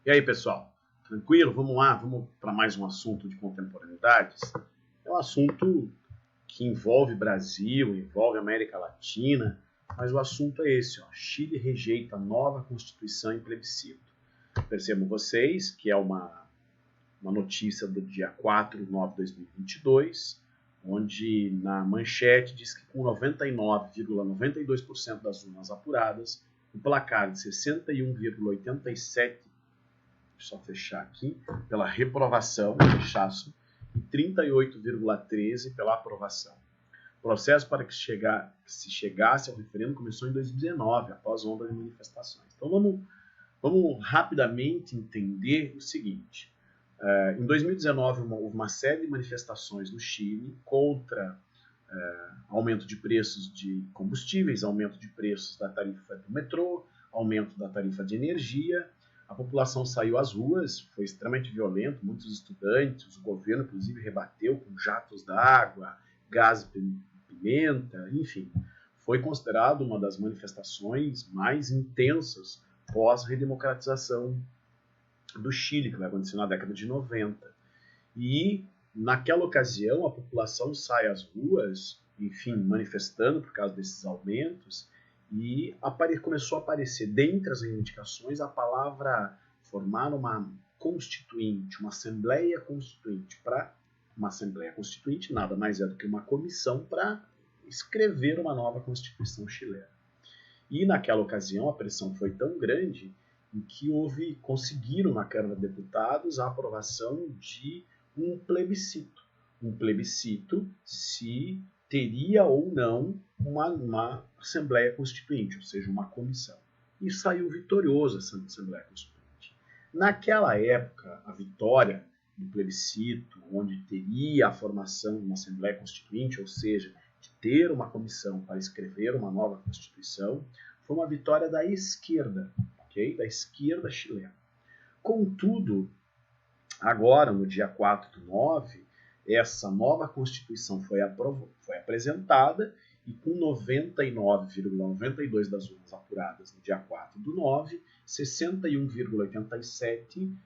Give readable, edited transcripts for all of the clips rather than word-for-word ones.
E aí, pessoal? Tranquilo? Vamos lá, vamos para mais um assunto de contemporaneidades. É um assunto que envolve Brasil, envolve América Latina, mas o assunto é esse, ó. Chile rejeita a nova Constituição em plebiscito. Percebam vocês que é uma notícia do dia 4/9/2022, onde na manchete diz que com 99,92% das urnas apuradas, o placar de 61,87%, só fechar aqui, pela reprovação, fechaço, e 38,13% pela aprovação. O processo para que se chegasse ao referendo começou em 2019, após onda de manifestações. Então vamos rapidamente entender o seguinte. Em 2019 houve uma série de manifestações no Chile contra aumento de preços de combustíveis, aumento de preços da tarifa do metrô, aumento da tarifa de energia. A população saiu às ruas, foi extremamente violento, muitos estudantes, o governo inclusive rebateu com jatos d'água, gás e pimenta, enfim. Foi considerado uma das manifestações mais intensas pós-redemocratização do Chile, que vai acontecer na década de 90. E naquela ocasião a população sai às ruas, enfim, manifestando por causa desses aumentos, e começou a aparecer dentre as reivindicações a palavra formar uma constituinte, uma assembleia constituinte. Para uma assembleia constituinte nada mais é do que uma comissão para escrever uma nova constituição chilena. E naquela ocasião a pressão foi tão grande em que conseguiram na Câmara de Deputados a aprovação de um plebiscito. Um plebiscito se teria ou não uma Assembleia Constituinte, ou seja, uma comissão. E saiu vitorioso essa Assembleia Constituinte. Naquela época, a vitória do plebiscito, onde teria a formação de uma Assembleia Constituinte, ou seja, de ter uma comissão para escrever uma nova Constituição, foi uma vitória da esquerda, okay? Da esquerda chilena. Contudo, agora, no dia 4/9, essa nova Constituição foi apresentada e com 99,92% das urnas apuradas no dia 4/9, 61,87%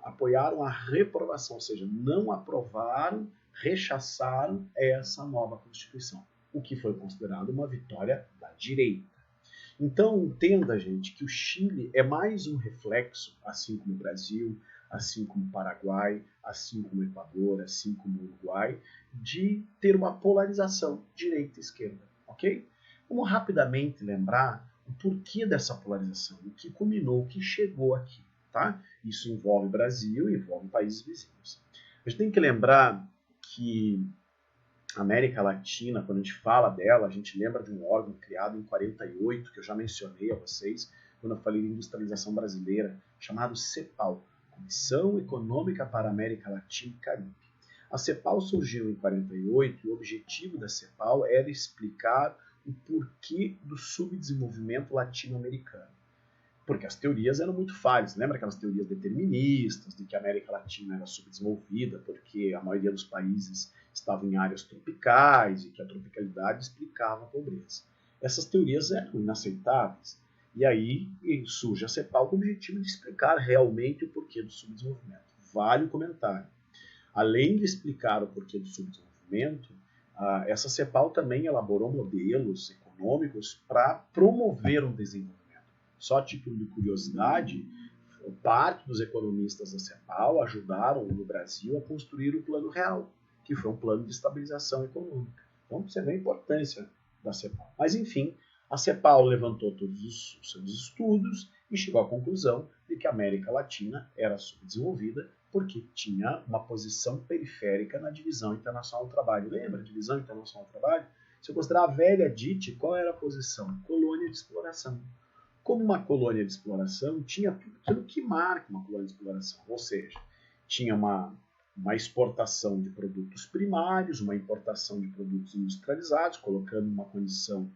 apoiaram a reprovação, ou seja, não aprovaram, rechaçaram essa nova Constituição, o que foi considerado uma vitória da direita. Então, entenda, gente, que o Chile é mais um reflexo, assim como o Brasil, assim como o Paraguai, assim como o Equador, assim como o Uruguai, de ter uma polarização direita e esquerda, ok? Vamos rapidamente lembrar o porquê dessa polarização, o que culminou, o que chegou aqui, tá? Isso envolve Brasil e envolve países vizinhos. A gente tem que lembrar que a América Latina, quando a gente fala dela, a gente lembra de um órgão criado em 48, que eu já mencionei a vocês, quando eu falei de industrialização brasileira, chamado CEPAL, Comissão Econômica para a América Latina e Caribe. A CEPAL surgiu em 48 e o objetivo da CEPAL era explicar o porquê do subdesenvolvimento latino-americano. Porque as teorias eram muito falhas. Lembra aquelas teorias deterministas, de que a América Latina era subdesenvolvida porque a maioria dos países estavam em áreas tropicais e que a tropicalidade explicava a pobreza. Essas teorias eram inaceitáveis. E aí surge a CEPAL com o objetivo de explicar realmente o porquê do subdesenvolvimento. Vale o comentário. Além de explicar o porquê do subdesenvolvimento, essa CEPAL também elaborou modelos econômicos para promover um desenvolvimento. Só a título de curiosidade, parte dos economistas da CEPAL ajudaram no Brasil a construir o Plano Real, que foi um plano de estabilização econômica. Então você vê a importância da CEPAL. Mas enfim, a CEPAL levantou todos os seus estudos e chegou à conclusão de que a América Latina era subdesenvolvida porque tinha uma posição periférica na divisão internacional do trabalho. Lembra? Divisão internacional do trabalho? Se eu considerar a velha DIT, qual era a posição? Colônia de exploração. Como uma colônia de exploração, tinha tudo aquilo que marca uma colônia de exploração. Ou seja, tinha uma exportação de produtos primários, uma importação de produtos industrializados, colocando uma condição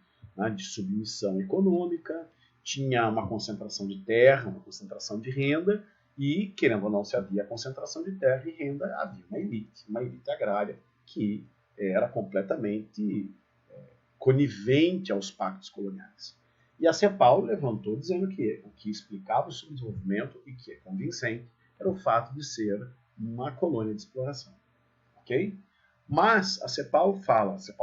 de submissão econômica, tinha uma concentração de terra, uma concentração de renda, e, querendo ou não, se havia concentração de terra e renda, havia uma elite agrária que era completamente conivente aos pactos coloniais. E a CEPAL levantou dizendo que o que explicava o subdesenvolvimento e que é convincente era o fato de ser uma colônia de exploração. Ok? Mas a CEPAL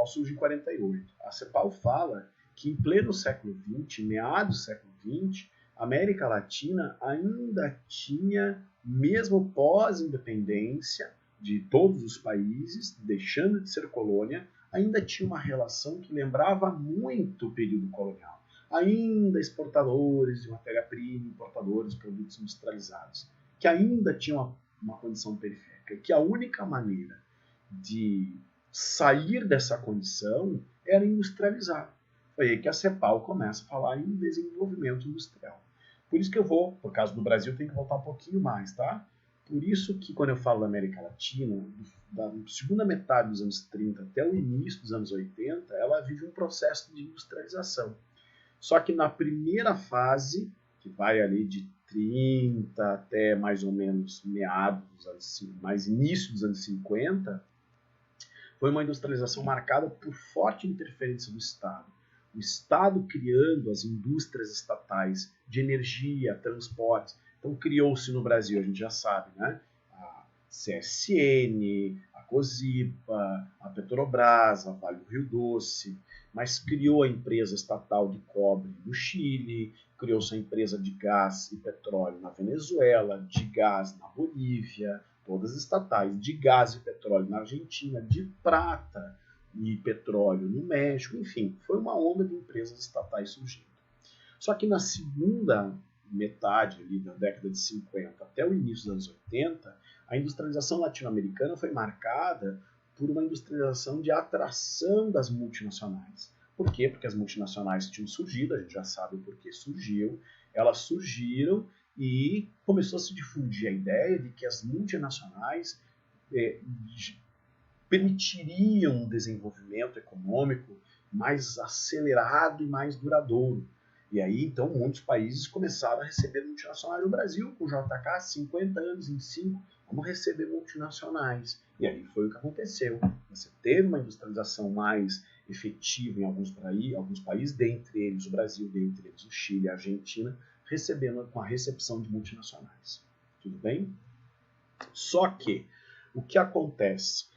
surge em 48, a CEPAL fala que em pleno século XX, meados do século XX, a América Latina ainda tinha, mesmo pós-independência de todos os países, deixando de ser colônia, ainda tinha uma relação que lembrava muito o período colonial. Ainda exportadores de matéria-prima, importadores de produtos industrializados, que ainda tinham uma condição periférica, que a única maneira de sair dessa condição era industrializar. Foi aí que a CEPAL começa a falar em desenvolvimento industrial. Por isso que eu vou, por causa do Brasil, tenho que voltar um pouquinho mais, tá? Por isso que quando eu falo da América Latina, da segunda metade dos anos 30 até o início dos anos 80, ela vive um processo de industrialização. Só que na primeira fase, que vai ali de 30 até mais ou menos meados dos anos, mais início dos anos 50, foi uma industrialização marcada por forte interferência do Estado. O Estado criando as indústrias estatais de energia, transportes. Então criou-se no Brasil, a gente já sabe, né? A CSN, a Cosipa, a Petrobras, a Vale do Rio Doce, mas criou a empresa estatal de cobre no Chile, criou-se a empresa de gás e petróleo na Venezuela, de gás na Bolívia, todas estatais, de gás e petróleo na Argentina, de prata e petróleo no México, enfim, foi uma onda de empresas estatais surgindo. Só que na segunda metade ali da década de 50 até o início dos anos 80, a industrialização latino-americana foi marcada por uma industrialização de atração das multinacionais. Por quê? Porque as multinacionais tinham surgido, a gente já sabe o porquê surgiu, elas surgiram e começou a se difundir a ideia de que as multinacionais permitiriam um desenvolvimento econômico mais acelerado e mais duradouro. E aí, então, muitos países começaram a receber multinacionais. O Brasil, com o JK, 50 anos em 5, vamos receber multinacionais. E aí foi o que aconteceu. Você teve uma industrialização mais efetiva em alguns países, dentre eles o Brasil, dentre eles o Chile e a Argentina, recebendo com a recepção de multinacionais. Tudo bem? Só que, o que acontece?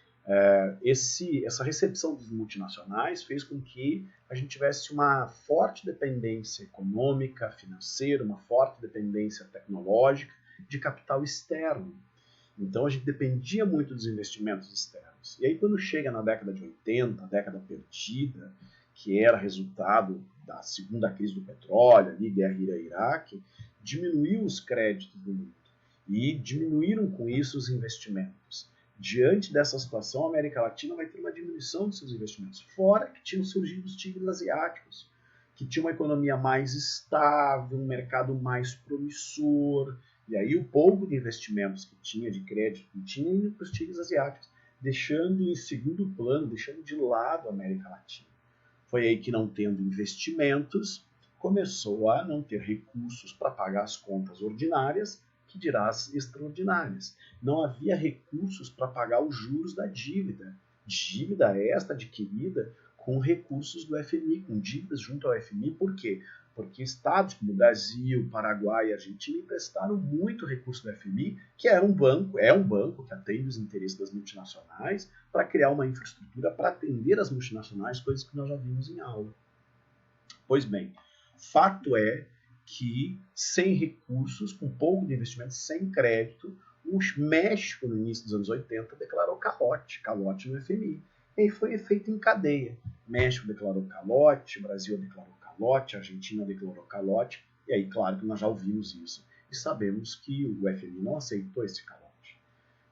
Essa recepção dos multinacionais fez com que a gente tivesse uma forte dependência econômica, financeira, uma forte dependência tecnológica de capital externo. Então a gente dependia muito dos investimentos externos. E aí quando chega na década de 80, a década perdida, que era resultado da segunda crise do petróleo, ali, guerra Irã-Iraque, diminuiu os créditos do mundo e diminuíram com isso os investimentos. Diante dessa situação, a América Latina vai ter uma diminuição dos seus investimentos, fora que tinham surgido os tigres asiáticos, que tinham uma economia mais estável, um mercado mais promissor, e aí o pouco de investimentos que tinha, de crédito que tinha, indo para os tigres asiáticos, deixando em segundo plano, deixando de lado a América Latina. Foi aí que, não tendo investimentos, começou a não ter recursos para pagar as contas ordinárias, que dirá as extraordinárias. Não havia recursos para pagar os juros da dívida. Dívida esta adquirida com recursos do FMI, com dívidas junto ao FMI. Por quê? Porque estados como Brasil, Paraguai e Argentina emprestaram muito recurso do FMI, que é um banco que atende os interesses das multinacionais, para criar uma infraestrutura para atender as multinacionais, coisas que nós já vimos em aula. Pois bem, fato é que sem recursos, com pouco de investimento, sem crédito, o México, no início dos anos 80, declarou calote no FMI. E aí foi efeito em cadeia. México declarou calote, Brasil declarou calote, Argentina declarou calote, e aí, claro que nós já ouvimos isso. E sabemos que o FMI não aceitou esse calote.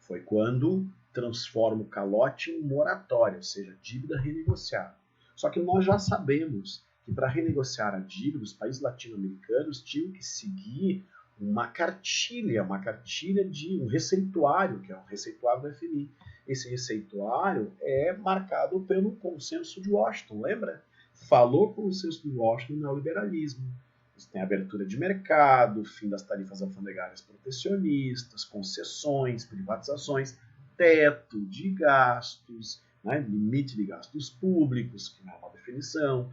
Foi quando transforma o calote em moratória, ou seja, dívida renegociada. Só que nós já sabemos que para renegociar a dívida, os países latino-americanos tinham que seguir uma cartilha de um receituário, que é o receituário do FMI. Esse receituário é marcado pelo consenso de Washington, lembra? Falou com o consenso de Washington no neoliberalismo. Tem abertura de mercado, fim das tarifas alfandegárias protecionistas, concessões, privatizações, teto de gastos, né, limite de gastos públicos, que não é uma definição,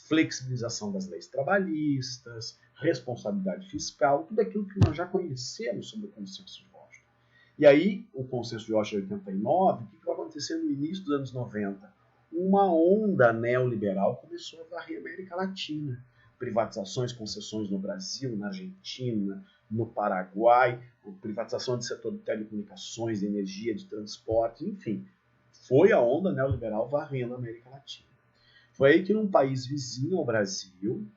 flexibilização das leis trabalhistas, responsabilidade fiscal, tudo aquilo que nós já conhecemos sobre o consenso de Washington. E aí, o consenso de Washington de 89, o que vai acontecer no início dos anos 90? Uma onda neoliberal começou a varrer a América Latina. Privatizações, concessões no Brasil, na Argentina, no Paraguai, privatização do setor de telecomunicações, de energia, de transporte, enfim. Foi a onda neoliberal varrendo a América Latina. Foi aí que num país vizinho ao Brasil,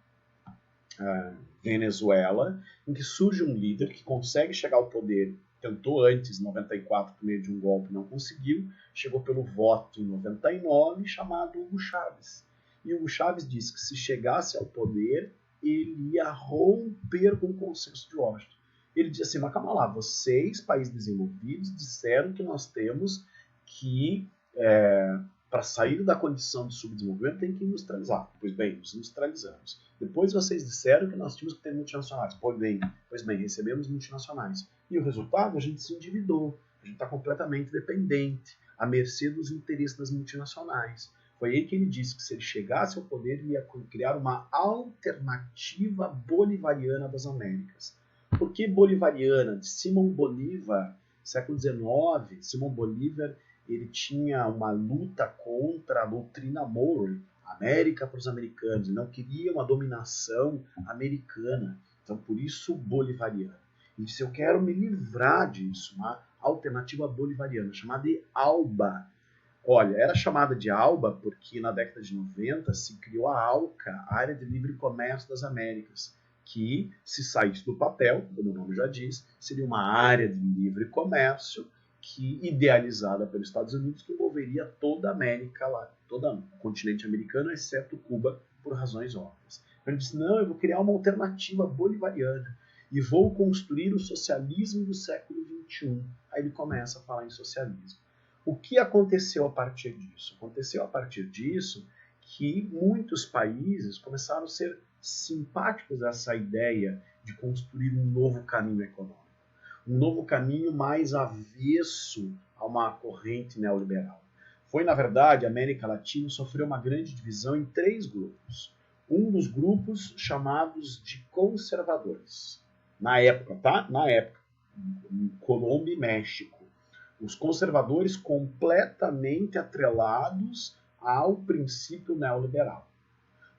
Venezuela, em que surge um líder que consegue chegar ao poder, tentou antes, em 94, por meio de um golpe, não conseguiu, chegou pelo voto em 99, chamado Hugo Chávez. E Hugo Chávez disse que se chegasse ao poder, ele ia romper com o consenso de Washington. Ele disse assim, mas calma lá, vocês, países desenvolvidos, disseram que nós temos que, para sair da condição de subdesenvolvimento, tem que industrializar. Pois bem, nos industrializamos. Depois vocês disseram que nós tínhamos que ter multinacionais. Pois bem, recebemos multinacionais. E o resultado, a gente se endividou. A gente está completamente dependente, à mercê dos interesses das multinacionais. Foi aí que ele disse que se ele chegasse ao poder, ele ia criar uma alternativa bolivariana das Américas. Por que bolivariana? De Simão Bolívar, século XIX, Simão Bolívar, ele tinha uma luta contra a doutrina Monroe, América para os americanos. Ele não queria uma dominação americana. Então, por isso, bolivariana. Ele disse, eu quero me livrar disso, uma alternativa bolivariana, chamada de ALBA. Olha, era chamada de ALBA porque na década de 90 se criou a ALCA, a Área de Livre Comércio das Américas, que, se saísse do papel, como o nome já diz, seria uma área de livre comércio que, idealizada pelos Estados Unidos, que envolveria toda a América, todo o continente americano, exceto Cuba, por razões óbvias. Então ele disse, não, eu vou criar uma alternativa bolivariana e vou construir o socialismo do século XXI. Aí ele começa a falar em socialismo. O que aconteceu a partir disso? Aconteceu a partir disso que muitos países começaram a ser simpáticos a essa ideia de construir um novo caminho econômico. Um novo caminho mais avesso a uma corrente neoliberal. Foi, na verdade, a América Latina sofreu uma grande divisão em 3 grupos. Um dos grupos chamados de conservadores. Na época, tá? Na época, Colômbia e México. Os conservadores completamente atrelados ao princípio neoliberal.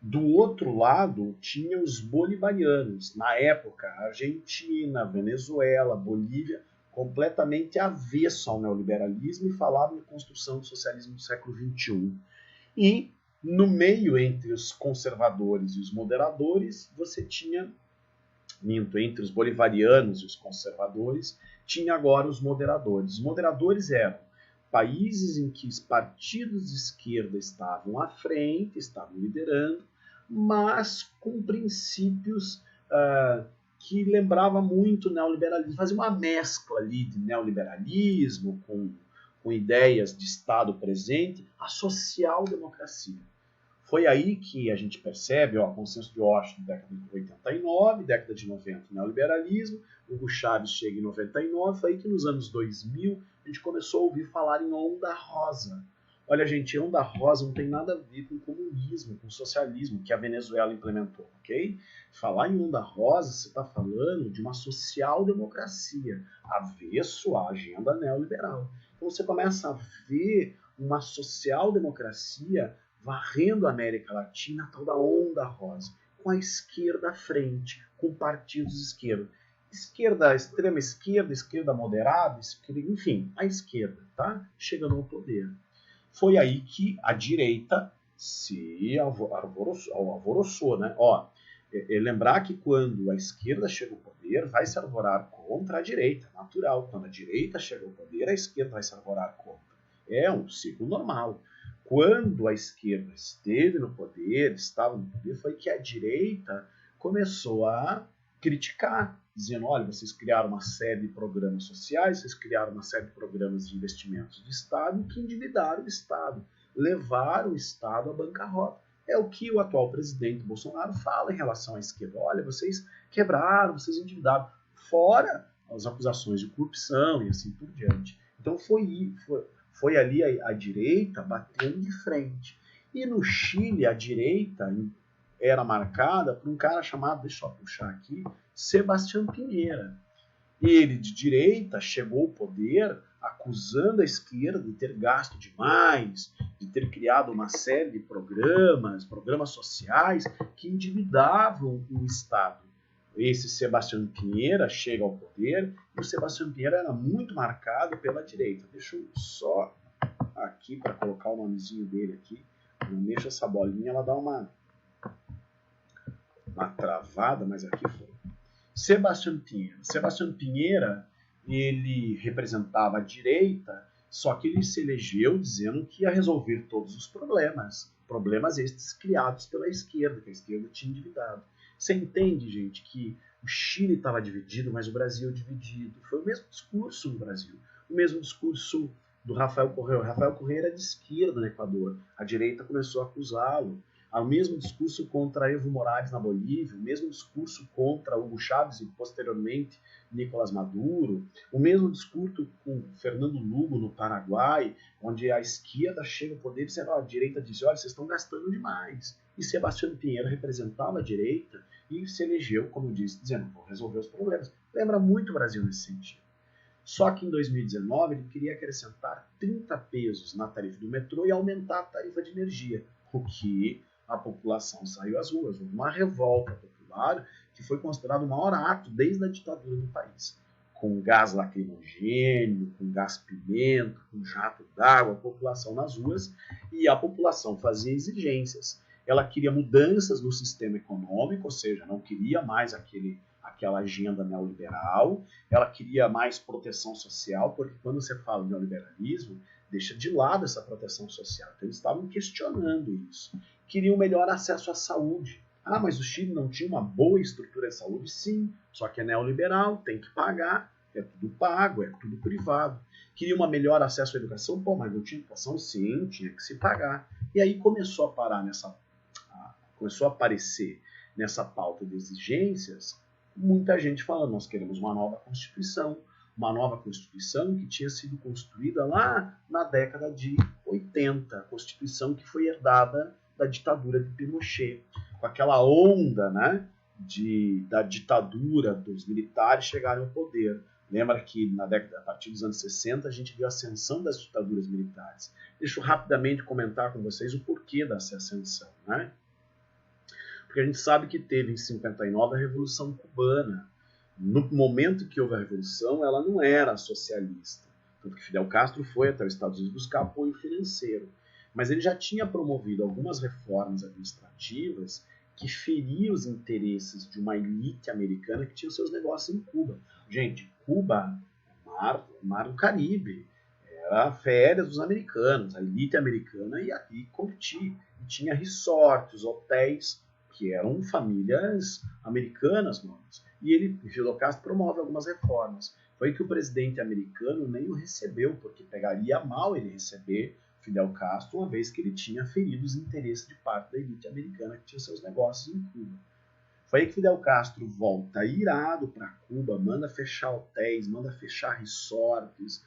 Do outro lado, tinha os bolivarianos, na época, Argentina, Venezuela, Bolívia, completamente avesso ao neoliberalismo e falavam em construção do socialismo do século XXI. E, no meio, entre os conservadores e os moderadores, você tinha, entre os bolivarianos e os conservadores, tinha agora os moderadores. Os moderadores eram países em que os partidos de esquerda estavam à frente, estavam liderando, mas com princípios que lembrava muito o neoliberalismo. Fazia uma mescla ali de neoliberalismo com ideias de Estado presente, a social-democracia. Foi aí que a gente percebe, consenso de Washington, década de 89, década de 90, neoliberalismo, Hugo Chávez chega em 99, foi aí que nos anos 2000 a gente começou a ouvir falar em onda rosa. Olha, gente, onda rosa não tem nada a ver com comunismo, com socialismo, que a Venezuela implementou, ok? Falar em onda rosa, você está falando de uma social-democracia, avesso à agenda neoliberal. Então você começa a ver uma social-democracia varrendo a América Latina, a tal da onda rosa, com a esquerda à frente, com partidos de esquerda. Esquerda, extrema esquerda, esquerda moderada, esquerda, enfim, a esquerda, tá? Chegando ao poder. Foi aí que a direita se alvoroçou, né? Lembrar que quando a esquerda chega ao poder, vai se arvorar contra a direita, natural. Quando a direita chega ao poder, a esquerda vai se arvorar contra. É um ciclo normal. Quando a esquerda esteve no poder, estava no poder, foi que a direita começou a criticar, dizendo, olha, vocês criaram uma série de programas sociais, vocês criaram uma série de programas de investimentos de Estado que endividaram o Estado, levaram o Estado à bancarrota. É o que o atual presidente Bolsonaro fala em relação à esquerda. Olha, vocês quebraram, vocês endividaram, fora as acusações de corrupção e assim por diante. Então foi ali a direita batendo de frente. E no Chile, a direita era marcada por um cara chamado, deixa eu puxar aqui, Sebastián Piñera. Ele, de direita, chegou ao poder acusando a esquerda de ter gasto demais, de ter criado uma série de programas sociais que endividavam o Estado. Esse Sebastián Piñera chega ao poder e o Sebastián Piñera era muito marcado pela direita. Deixa eu só aqui para colocar o nomezinho dele aqui. Não deixa essa bolinha, ela dá uma travada, mas aqui foi. Sebastián Piñera, ele representava a direita, só que ele se elegeu dizendo que ia resolver todos os problemas estes criados pela esquerda, que a esquerda tinha endividado. Você entende, gente, que o Chile estava dividido, mas o Brasil dividido. Foi o mesmo discurso no Brasil, o mesmo discurso do Rafael Correa. O Rafael Correa era de esquerda no Equador, a direita começou a acusá-lo. O mesmo discurso contra Evo Morales na Bolívia, o mesmo discurso contra Hugo Chávez e posteriormente Nicolás Maduro, o mesmo discurso com Fernando Lugo no Paraguai, onde a esquerda chega ao poder e a direita diz, olha, vocês estão gastando demais. E Sebastián Piñera representava a direita e se elegeu, como eu disse, dizendo, vou resolver os problemas. Lembra muito o Brasil nesse sentido. Só que em 2019 ele queria acrescentar 30 pesos na tarifa do metrô e aumentar a tarifa de energia, o que a população saiu às ruas. Houve uma revolta popular que foi considerado o maior ato desde a ditadura no país. Com gás lacrimogêneo, com gás pimenta, com jato d'água, a população nas ruas, e a população fazia exigências. Ela queria mudanças no sistema econômico, ou seja, não queria mais aquela agenda neoliberal, ela queria mais proteção social, porque quando você fala de neoliberalismo, deixa de lado essa proteção social. Então eles estavam questionando isso. Queriam melhor acesso à saúde. Ah, mas o Chile não tinha uma boa estrutura de saúde? Sim, só que é neoliberal, tem que pagar, é tudo pago, é tudo privado. Queria um melhor acesso à educação? Pô, mas não tinha educação? Sim, tinha que se pagar. E aí começou a aparecer nessa pauta de exigências, muita gente falando, nós queremos uma nova Constituição que tinha sido construída lá na década de 80, a Constituição que foi herdada da ditadura de Pinochet, com aquela onda, né, da ditadura dos militares chegarem ao poder. Lembra que a partir dos anos 60 a gente viu a ascensão das ditaduras militares. Deixa eu rapidamente comentar com vocês o porquê dessa ascensão, né? Porque a gente sabe que teve em 59 a Revolução Cubana. No momento que houve a Revolução, ela não era socialista. Tanto que Fidel Castro foi até os Estados Unidos buscar apoio financeiro. Mas ele já tinha promovido algumas reformas administrativas que feriam os interesses de uma elite americana que tinha seus negócios em Cuba. Gente, Cuba é mar do Caribe. Era férias dos americanos. A elite americana ia aqui curtir. E tinha resorts, hotéis, que eram famílias americanas, manos. E Fidel Castro promove algumas reformas. Foi que o presidente americano nem o recebeu, porque pegaria mal ele receber Fidel Castro, uma vez que ele tinha ferido os interesses de parte da elite americana que tinha seus negócios em Cuba. Foi aí que Fidel Castro volta irado para Cuba, manda fechar hotéis, manda fechar resorts,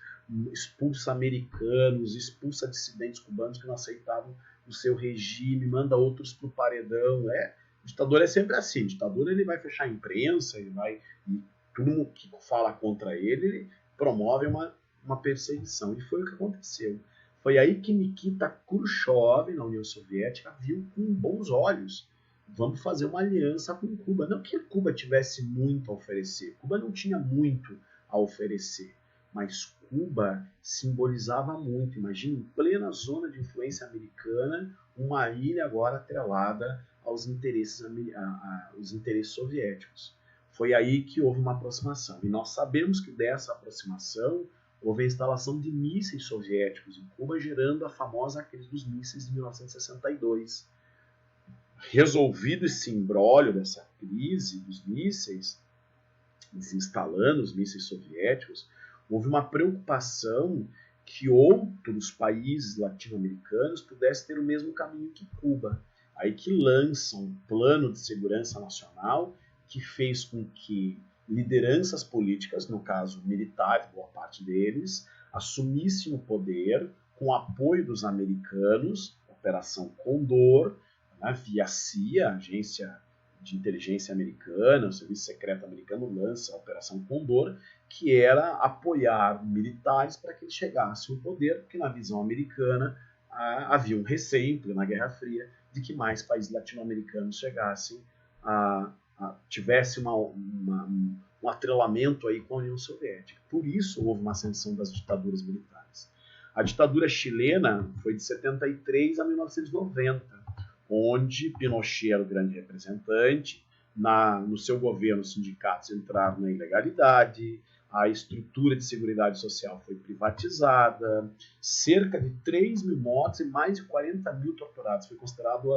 expulsa americanos, expulsa dissidentes cubanos que não aceitavam o seu regime, manda outros para o paredão. O ditador é sempre assim, o ditador ele vai fechar a imprensa, e tudo mundo que fala contra ele promove uma perseguição. E foi o que aconteceu. Foi aí que Nikita Khrushchev, na União Soviética, viu com bons olhos. Vamos fazer uma aliança com Cuba. Não que Cuba tivesse muito a oferecer. Cuba não tinha muito a oferecer. Mas Cuba simbolizava muito. Imagina, em plena zona de influência americana, uma ilha agora atrelada aos interesses soviéticos. Foi aí que houve uma aproximação. E nós sabemos que dessa aproximação houve a instalação de mísseis soviéticos em Cuba, gerando a famosa crise dos mísseis de 1962. Resolvido esse imbróglio dessa crise dos mísseis, desinstalando os mísseis soviéticos, houve uma preocupação que outros países latino-americanos pudessem ter o mesmo caminho que Cuba. Aí que lança um plano de segurança nacional que fez com que lideranças políticas, no caso militares, boa parte deles, assumissem o poder com o apoio dos americanos, Operação Condor, né, via CIA, agência de inteligência americana, o serviço secreto americano lança a Operação Condor, que era apoiar militares para que eles chegassem ao poder, porque na visão americana havia um receio, na Guerra Fria, de que mais países latino-americanos chegassem tivesse um atrelamento aí com a União Soviética. Por isso houve uma ascensão das ditaduras militares. A ditadura chilena foi de 73 a 1990, onde Pinochet era o grande representante. No seu governo, os sindicatos entraram na ilegalidade, a estrutura de seguridade social foi privatizada, cerca de 3 mil mortes e mais de 40 mil torturados. Foi considerado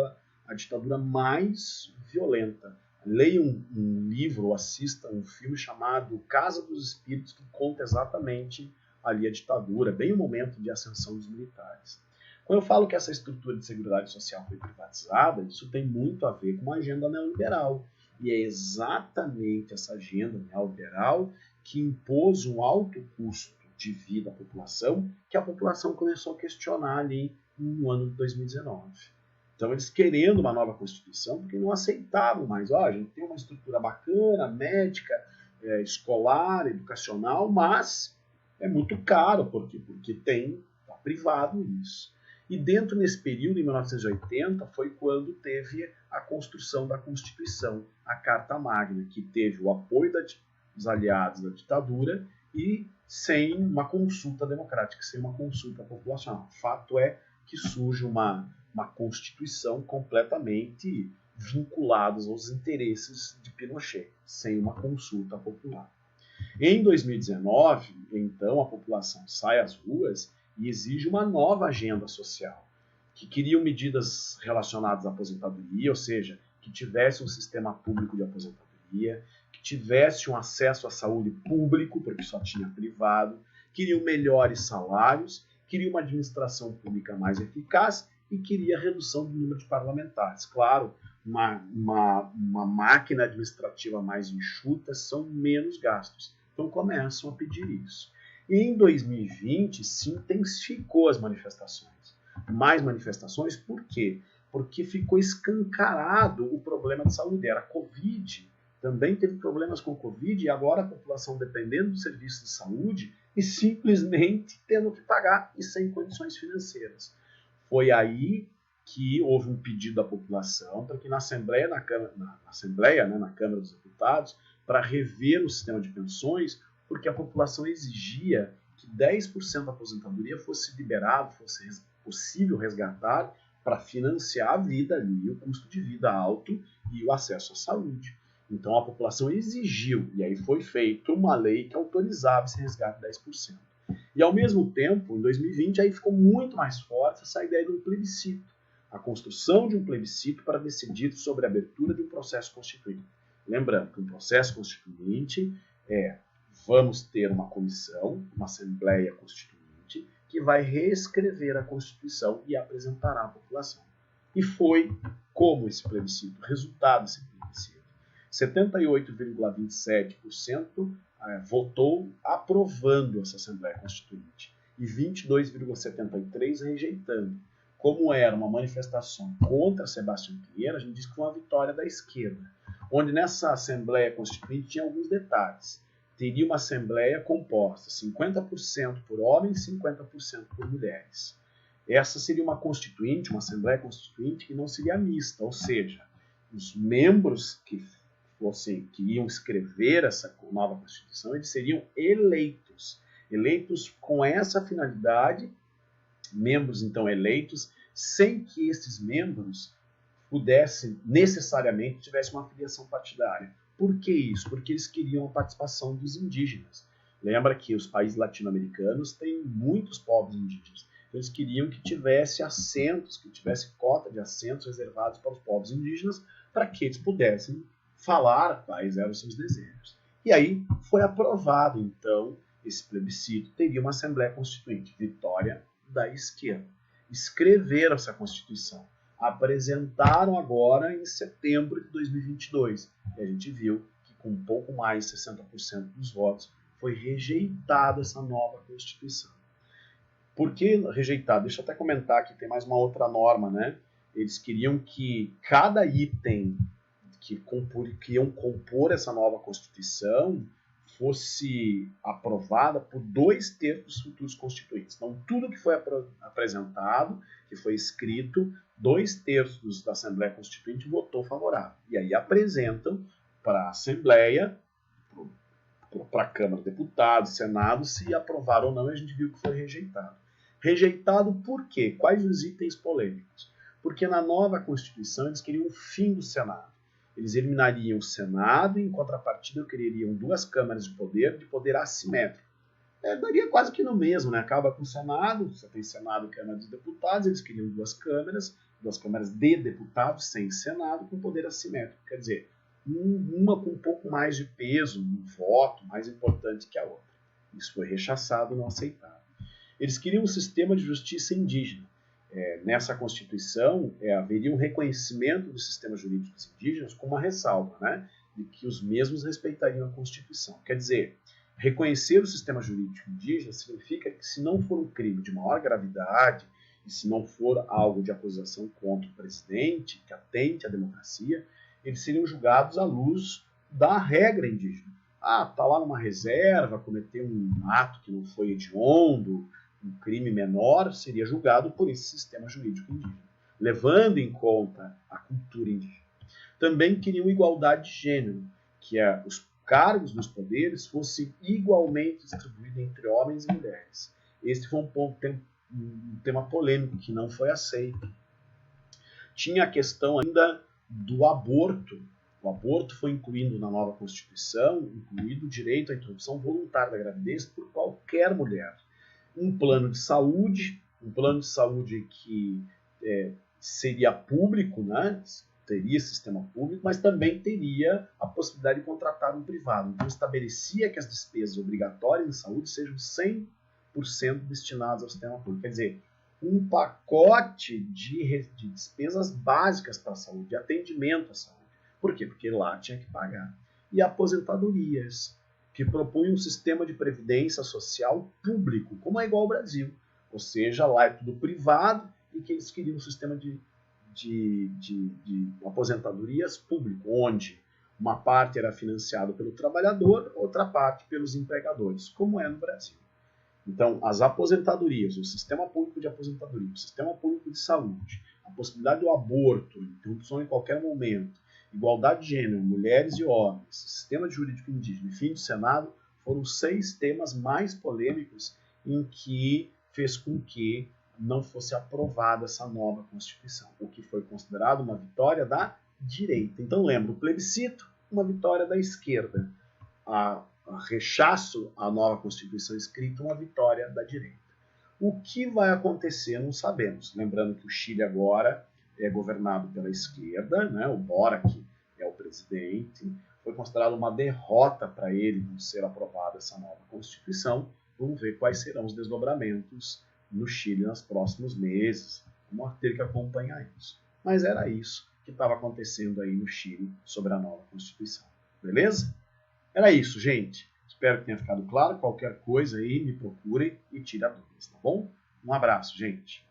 a ditadura mais violenta. Leia um livro, ou assista um filme chamado Casa dos Espíritos, que conta exatamente ali a ditadura, bem o momento de ascensão dos militares. Quando eu falo que essa estrutura de seguridade social foi privatizada, isso tem muito a ver com uma agenda neoliberal. E é exatamente essa agenda neoliberal que impôs um alto custo de vida à população, que a população começou a questionar ali no ano de 2019. Então, eles querendo uma nova Constituição, porque não aceitavam mais. A gente tem uma estrutura bacana, médica, escolar, educacional, mas é muito caro. Por quê? Porque está privado isso. E dentro desse período, em 1980, foi quando teve a construção da Constituição, a Carta Magna, que teve o apoio dos aliados da ditadura e sem uma consulta democrática, sem uma consulta populacional. O fato é que surge uma Constituição completamente vinculada aos interesses de Pinochet, sem uma consulta popular. Em 2019, então, a população sai às ruas e exige uma nova agenda social, que queriam medidas relacionadas à aposentadoria, ou seja, que tivesse um sistema público de aposentadoria, que tivesse um acesso à saúde público, porque só tinha privado, queriam melhores salários, queriam uma administração pública mais eficaz e queria a redução do número de parlamentares. Claro, uma máquina administrativa mais enxuta são menos gastos. Então começam a pedir isso. E em 2020 se intensificou as manifestações. Mais manifestações, por quê? Porque ficou escancarado o problema de saúde. Era a Covid, também teve problemas com a Covid, e agora a população dependendo do serviço de saúde e simplesmente tendo que pagar e sem condições financeiras. Foi aí que houve um pedido da população para que na Assembleia, na Câmara dos Deputados, para rever o sistema de pensões, porque a população exigia que 10% da aposentadoria fosse liberado, fosse possível resgatar para financiar a vida ali, o custo de vida alto e o acesso à saúde. Então a população exigiu, e aí foi feita uma lei que autorizava esse resgate de 10%. E ao mesmo tempo, em 2020, aí ficou muito mais forte essa ideia de um plebiscito, a construção de um plebiscito para decidir sobre a abertura de um processo constituinte. Lembrando que um processo constituinte vamos ter uma comissão, uma Assembleia Constituinte, que vai reescrever a Constituição e apresentará à população. E foi como esse plebiscito, resultado desse plebiscito. 78,27% votou aprovando essa Assembleia Constituinte e 22,73% rejeitando. Como era uma manifestação contra Sebastião Pinheiro, a gente diz que foi uma vitória da esquerda, onde nessa Assembleia Constituinte tinha alguns detalhes. Teria uma Assembleia composta 50% por homens e 50% por mulheres. Essa seria uma Constituinte, uma Assembleia Constituinte que não seria mista, ou seja, os membros que iam escrever essa nova Constituição, eles seriam eleitos com essa finalidade, membros então eleitos, sem que esses membros pudessem necessariamente tivessem uma filiação partidária. Por que isso? Porque eles queriam a participação dos indígenas. Lembra que os países latino-americanos têm muitos povos indígenas. Então eles queriam que tivesse assentos, que tivesse cota de assentos reservados para os povos indígenas, para que eles pudessem falar quais eram os seus desejos. E aí foi aprovado, então, esse plebiscito. Teria uma Assembleia Constituinte, vitória da esquerda. Escreveram essa Constituição. Apresentaram agora em setembro de 2022. E a gente viu que com um pouco mais de 60% dos votos foi rejeitada essa nova Constituição. Por que rejeitado? Deixa eu até comentar aqui, tem mais uma outra norma, né? Eles queriam que cada item que iam compor essa nova Constituição fosse aprovada por 2/3 dos futuros constituintes. Então, tudo que foi apresentado, que foi escrito, 2/3 da Assembleia Constituinte votou favorável. E aí apresentam para a Assembleia, para a Câmara de Deputados, Senado, se aprovaram ou não, e a gente viu que foi rejeitado. Rejeitado por quê? Quais os itens polêmicos? Porque na nova Constituição eles queriam o fim do Senado. Eles eliminariam o Senado e, em contrapartida, queriam 2 câmaras de poder assimétrico. Daria quase que no mesmo, né? Acaba com o Senado, você tem Senado e Câmara dos Deputados, eles queriam 2 câmaras de deputados sem Senado, com poder assimétrico. Quer dizer, uma com um pouco mais de peso, um voto mais importante que a outra. Isso foi rechaçado, não aceitado. Eles queriam um sistema de justiça indígena. Nessa Constituição, haveria um reconhecimento dos sistemas jurídicos indígenas com uma ressalva, né, de que os mesmos respeitariam a Constituição. Quer dizer, reconhecer o sistema jurídico indígena significa que, se não for um crime de maior gravidade e se não for algo de acusação contra o presidente, que atente à democracia, eles seriam julgados à luz da regra indígena. Está lá numa reserva, cometeu um ato que não foi hediondo, um crime menor, seria julgado por esse sistema jurídico indígena, levando em conta a cultura indígena. Também queriam igualdade de gênero, que os cargos dos poderes fossem igualmente distribuídos entre homens e mulheres. Esse foi um tema polêmico que não foi aceito. Tinha a questão ainda do aborto. O aborto foi incluído na nova Constituição, incluído o direito à interrupção voluntária da gravidez por qualquer mulher. Um plano de saúde que seria público, né? Teria sistema público, mas também teria a possibilidade de contratar um privado. Então, estabelecia que as despesas obrigatórias de saúde sejam 100% destinadas ao sistema público. Quer dizer, um pacote de despesas básicas para a saúde, de atendimento à saúde. Por quê? Porque lá tinha que pagar. E aposentadorias, que propunha um sistema de previdência social público, como é igual ao Brasil. Ou seja, lá é tudo privado e que eles queriam um sistema de aposentadorias público, onde uma parte era financiada pelo trabalhador, outra parte pelos empregadores, como é no Brasil. Então, as aposentadorias, o sistema público de aposentadoria, o sistema público de saúde, a possibilidade do aborto, interrupção em qualquer momento, igualdade de gênero, mulheres e homens, sistema jurídico indígena e fim do Senado, foram 6 temas mais polêmicos em que fez com que não fosse aprovada essa nova Constituição, o que foi considerado uma vitória da direita. Então, lembra, o plebiscito, uma vitória da esquerda. A rechaço à nova Constituição escrita, uma vitória da direita. O que vai acontecer não sabemos. Lembrando que o Chile agora é governado pela esquerda, né? O Boric é o presidente. Foi considerado uma derrota para ele não ser aprovada essa nova Constituição. Vamos ver quais serão os desdobramentos no Chile nos próximos meses. Vamos ter que acompanhar isso. Mas era isso que estava acontecendo aí no Chile sobre a nova Constituição. Beleza? Era isso, gente. Espero que tenha ficado claro. Qualquer coisa aí, me procurem e tire dúvidas, tá bom? Um abraço, gente.